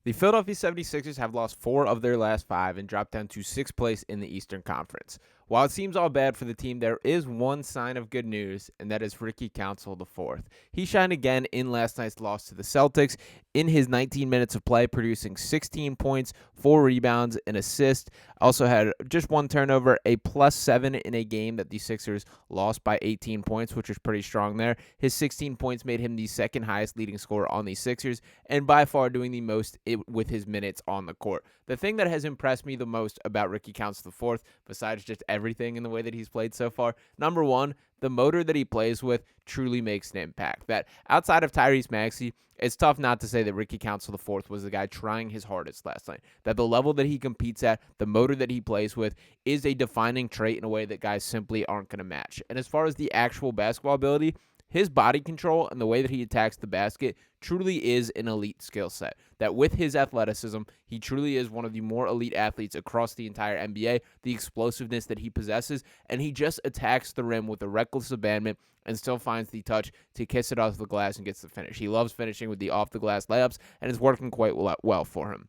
The Philadelphia 76ers have lost 4 of their last 5 and dropped down to 6th place in the Eastern Conference. While it seems all bad for the team, there is one sign of good news, and that is Ricky Council IV. He shined again in last night's loss to the Celtics in his 19 minutes of play, producing 16 points, 4 rebounds, an assist. Also had just one turnover, a +7 in a game that the Sixers lost by 18 points, which was pretty strong there. His 16 points made him the second highest leading scorer on the Sixers, and by far doing the most with his minutes on the court. The thing that has impressed me the most about Ricky Council IV, besides just everything in the way that he's played so far, number one, the motor that he plays with truly makes an impact. That outside of Tyrese Maxey, it's tough not to say that Ricky Council IV was the guy trying his hardest last night. That the level that he competes at, the motor that he plays with, is a defining trait in a way that guys simply aren't going to match. And as far as the actual basketball ability, his body control and the way that he attacks the basket truly is an elite skill set. That with his athleticism, he truly is one of the more elite athletes across the entire NBA, the explosiveness that he possesses, and he just attacks the rim with a reckless abandon and still finds the touch to kiss it off the glass and gets the finish. He loves finishing with the off-the-glass layups, and it's working quite well for him.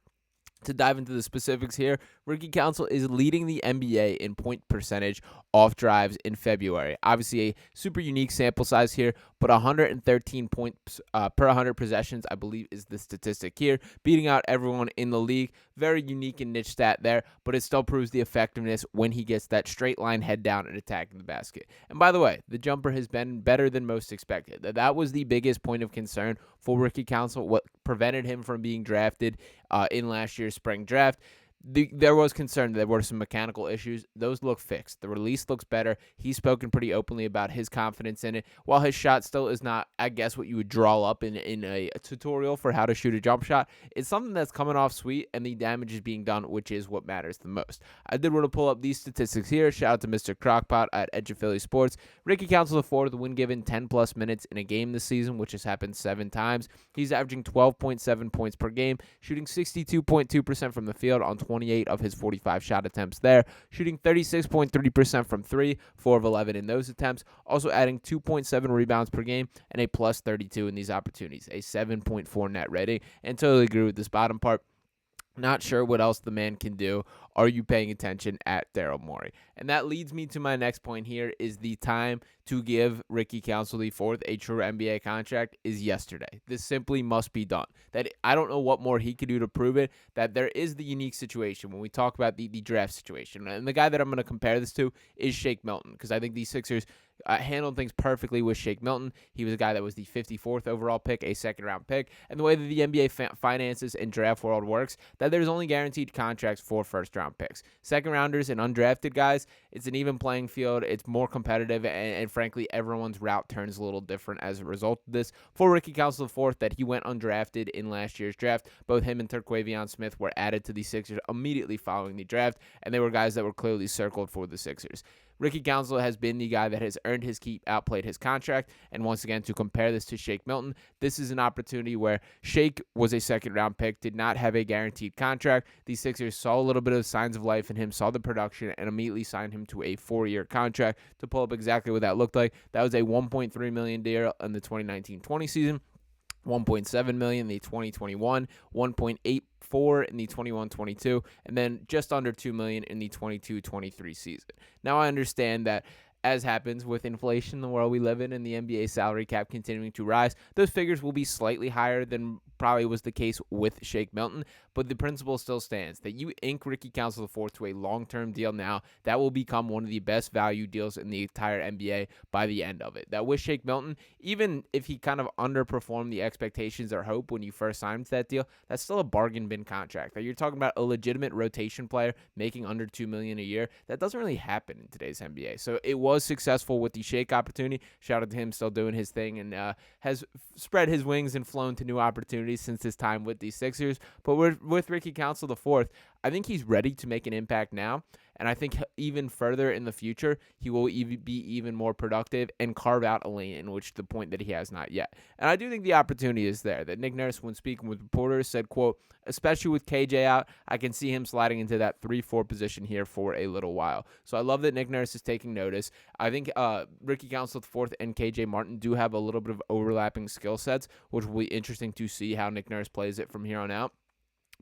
To dive into the specifics here, Ricky Council is leading the NBA in point percentage off drives in February. Obviously, a super unique sample size here, but 113 points per 100 possessions, I believe, is the statistic here, beating out everyone in the league. Very unique and niche stat there, but it still proves the effectiveness when he gets that straight line head down and attacking the basket. And by the way, the jumper has been better than most expected. That was the biggest point of concern for Ricky Council, what prevented him from being drafted in last year's spring draft. There was concern that there were some mechanical issues. Those look fixed. The release looks better. He's spoken pretty openly about his confidence in it. While his shot still is not, I guess, what you would draw up in a tutorial for how to shoot a jump shot, it's something that's coming off sweet, and the damage is being done, which is what matters the most. I did want to pull up these statistics here. Shout out to Mr. Crockpot at Edge of Philly Sports. Ricky Council IV, when given 10-plus minutes in a game this season, which has happened 7 times. He's averaging 12.7 points per game, shooting 62.2% from the field on 28 of his 45 shot attempts there, shooting 36.3% from 3, 4 of 11 in those attempts, also adding 2.7 rebounds per game and a +32 in these opportunities, a 7.4 net rating, and totally agree with this bottom part. Not sure what else the man can do. Are you paying attention at Daryl Morey? And that leads me to my next point here is the time to give Ricky Council IV a true NBA contract is yesterday. This simply must be done. That I don't know what more he could do to prove it, that there is the unique situation when we talk about the draft situation. And the guy that I'm going to compare this to is Shake Milton, because I think the Sixers handled things perfectly with Shake Milton. He was a guy that was the 54th overall pick, a second-round pick. And the way that the NBA finances and draft world works, that there's only guaranteed contracts for first-round picks. Second-rounders and undrafted guys, it's an even playing field. It's more competitive, and frankly, everyone's route turns a little different as a result of this. For Ricky Council IV, that he went undrafted in last year's draft, both him and Terquavion Smith were added to the Sixers immediately following the draft, and they were guys that were clearly circled for the Sixers. Ricky Council has been the guy that has earned his keep, outplayed his contract, and once again, to compare this to Shake Milton, this is an opportunity where Shake was a second-round pick, did not have a guaranteed contract. The Sixers saw a little bit of signs of life in him, saw the production, and immediately signed him to a 4-year contract. To pull up exactly what that looked like, that was a $1.3 million deal in the 2019-20 season, $1.7 million in the 2021, $1.84 in the 21-22, and then just under $2 million in the 22-23 season. Now I understand that, as happens with inflation in the world we live in and the NBA salary cap continuing to rise, those figures will be slightly higher than probably was the case with Shake Milton, but the principle still stands that you ink Ricky Council IV to a long-term deal now, that will become one of the best value deals in the entire NBA by the end of it. That with Shake Milton, even if he kind of underperformed the expectations or hope when you first signed that deal, that's still a bargain bin contract. That you're talking about a legitimate rotation player making under $2 million a year. That doesn't really happen in today's NBA. So it was successful with the Shake opportunity. Shout out to him still doing his thing and has spread his wings and flown to new opportunities since his time with the Sixers. But with Ricky Council IV, I think he's ready to make an impact now. And I think even further in the future, he will be even more productive and carve out a lane in which the point that he has not yet. And I do think the opportunity is there. That Nick Nurse, when speaking with reporters, said, quote, especially with KJ out, I can see him sliding into that 3-4 position here for a little while. So I love that Nick Nurse is taking notice. I think Ricky Council IV and KJ Martin do have a little bit of overlapping skill sets, which will be interesting to see how Nick Nurse plays it from here on out.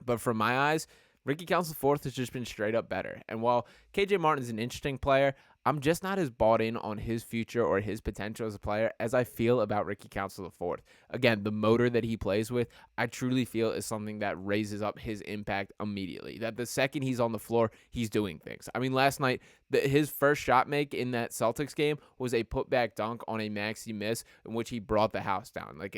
But from my eyes, Ricky Council fourth has just been straight up better. And while KJ Martin is an interesting player, I'm just not as bought in on his future or his potential as a player as I feel about Ricky Council the fourth. Again, the motor that he plays with, I truly feel is something that raises up his impact immediately. That the second he's on the floor, he's doing things. I mean, last night, his first shot make in that Celtics game was a putback dunk on a maxi miss in which he brought the house down. Like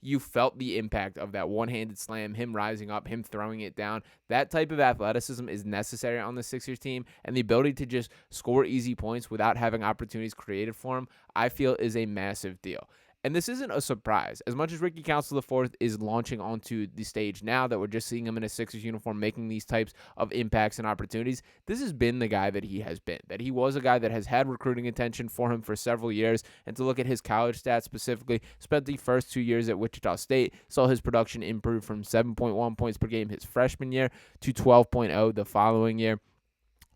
you felt the impact of that one-handed slam, him rising up, him throwing it down. That type of athleticism is necessary on the Sixers team, and the ability to just score easy points without having opportunities created for him, I feel is a massive deal. And this isn't a surprise. As much as Ricky Council IV is launching onto the stage now that we're just seeing him in a Sixers uniform making these types of impacts and opportunities, this has been the guy that he has been. That he was a guy that has had recruiting attention for him for several years. And to look at his college stats specifically, spent the first 2 years at Wichita State, saw his production improve from 7.1 points per game his freshman year to 12.0 the following year.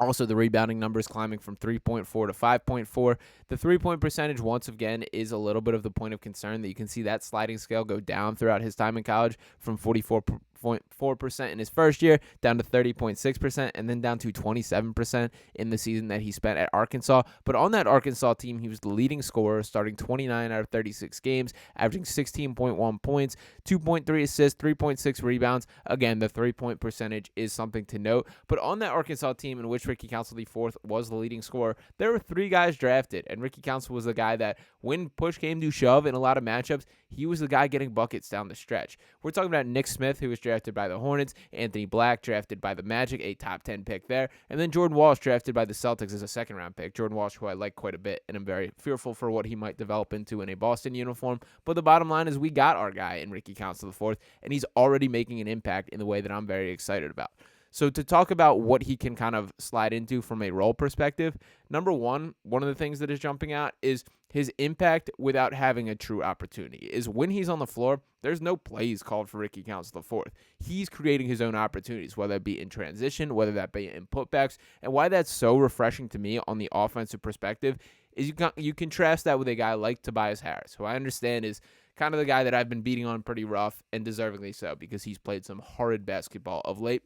Also, the rebounding numbers climbing from 3.4 to 5.4. The three-point percentage, once again, is a little bit of the point of concern that you can see that sliding scale go down throughout his time in college from 44.4% in his first year down to 30.6% and then down to 27% in the season that he spent at Arkansas. But on that Arkansas team, he was the leading scorer, starting 29 out of 36 games, averaging 16.1 points, 2.3 assists, 3.6 rebounds. Again, the three-point percentage is something to note. But on that Arkansas team in which Ricky Council IV was the leading scorer, there were 3 guys drafted, and Ricky Council was the guy that when push came to shove in a lot of matchups, he was the guy getting buckets down the stretch. We're talking about Nick Smith, who was drafted by the Hornets, Anthony Black drafted by the Magic, a top 10 pick there, and then Jordan Walsh drafted by the Celtics as a second-round pick. Jordan Walsh, who I like quite a bit, and I'm very fearful for what he might develop into in a Boston uniform. But the bottom line is we got our guy in Ricky Council IV, and he's already making an impact in the way that I'm very excited about. So to talk about what he can kind of slide into from a role perspective, number one of the things that is jumping out is his impact without having a true opportunity. Is when he's on the floor, there's no plays called for Ricky Council IV. He's creating his own opportunities, whether that be in transition, whether that be in putbacks. And why that's so refreshing to me on the offensive perspective is you contrast that with a guy like Tobias Harris, who I understand is kind of the guy that I've been beating on pretty rough and deservingly so because he's played some horrid basketball of late.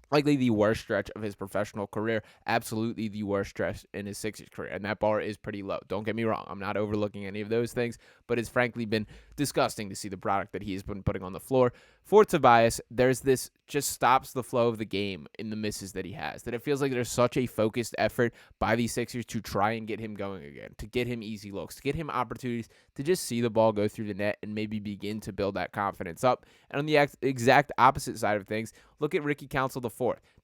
Likely the worst stretch of his professional career, absolutely the worst stretch in his Sixers career, and that bar is pretty low. Don't get me wrong, I'm not overlooking any of those things, but it's frankly been disgusting to see the product that he has been putting on the floor. For Tobias, there's this just stops the flow of the game in the misses that he has, that it feels like there's such a focused effort by the Sixers to try and get him going again, to get him easy looks, to get him opportunities to just see the ball go through the net and maybe begin to build that confidence up. And on the exact opposite side of things, look at Ricky Council IV.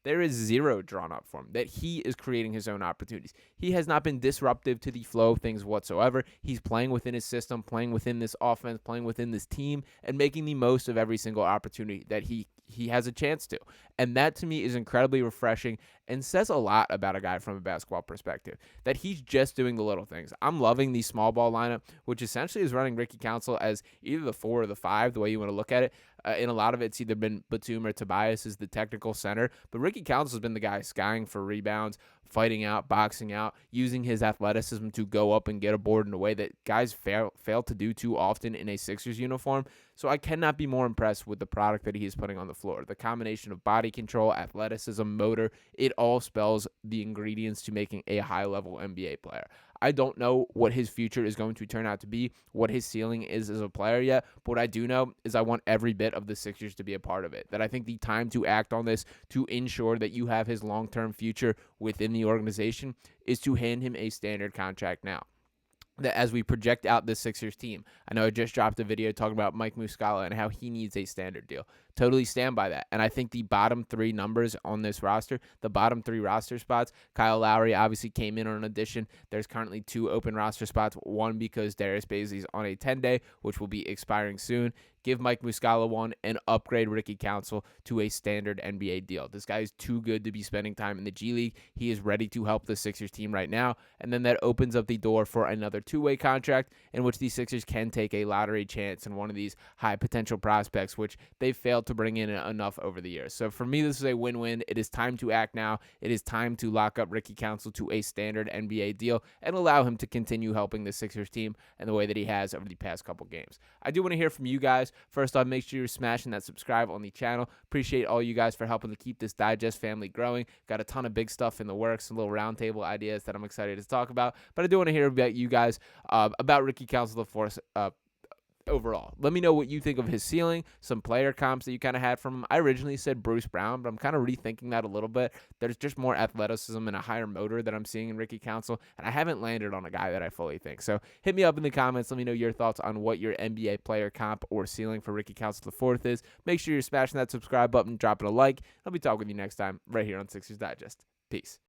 There is zero drawn up for him, that he is creating his own opportunities. He has not been disruptive to the flow of things whatsoever. He's playing within his system, playing within this offense, playing within this team, and making the most of every single opportunity that he has a chance to. And that to me is incredibly refreshing and says a lot about a guy from a basketball perspective, that he's just doing the little things. I'm loving the small ball lineup, which essentially is running Ricky Council as either the 4 or the 5, the way you want to look at it. In a lot of it's either been Batum or Tobias as the technical center, but Ricky Council has been the guy skying for rebounds, fighting out, boxing out, using his athleticism to go up and get a board in a way that guys fail to do too often in a Sixers uniform. So I cannot be more impressed with the product that he is putting on the floor. The combination of body control, athleticism, motor, it all spells the ingredients to making a high-level NBA player. I don't know what his future is going to turn out to be, what his ceiling is as a player yet, but what I do know is I want every bit of the Sixers to be a part of it. That I think the time to act on this to ensure that you have his long-term future within the organization is to hand him a standard contract now. That as we project out this Sixers team, I know I just dropped a video talking about Mike Muscala and how he needs a standard deal. Totally stand by that. And I think the bottom 3 numbers on this roster, the bottom 3 roster spots, Kyle Lowry obviously came in on an addition. There's currently 2 open roster spots, one because Darius Bazley's on a 10-day, which will be expiring soon. Give Mike Muscala one and upgrade Ricky Council to a standard NBA deal. This guy is too good to be spending time in the G League. He is ready to help the Sixers team right now. And then that opens up the door for another 2-way contract in which the Sixers can take a lottery chance in one of these high potential prospects, which they've failed to bring in enough over the years. So for me, this is a win-win. It is time to act now. It is time to lock up Ricky Council to a standard NBA deal and allow him to continue helping the Sixers team in the way that he has over the past couple games. I do want to hear from you guys. First off, make sure you're smashing that subscribe on the channel. Appreciate all you guys for helping to keep this digest family growing. Got a ton of big stuff in the works, some little roundtable ideas that I'm excited to talk about. But I do want to hear about you guys about Ricky Council the Fourth overall. Let me know what you think of his ceiling, some player comps that you kind of had from him. I originally said Bruce Brown, but I'm kind of rethinking that a little bit. There's just more athleticism and a higher motor that I'm seeing in Ricky Council, and I haven't landed on a guy that I fully think. So hit me up in the comments. Let me know your thoughts on what your NBA player comp or ceiling for Ricky Council IV is. Make sure you're smashing that subscribe button, dropping a like. I'll be talking with you next time right here on Sixers Digest. Peace.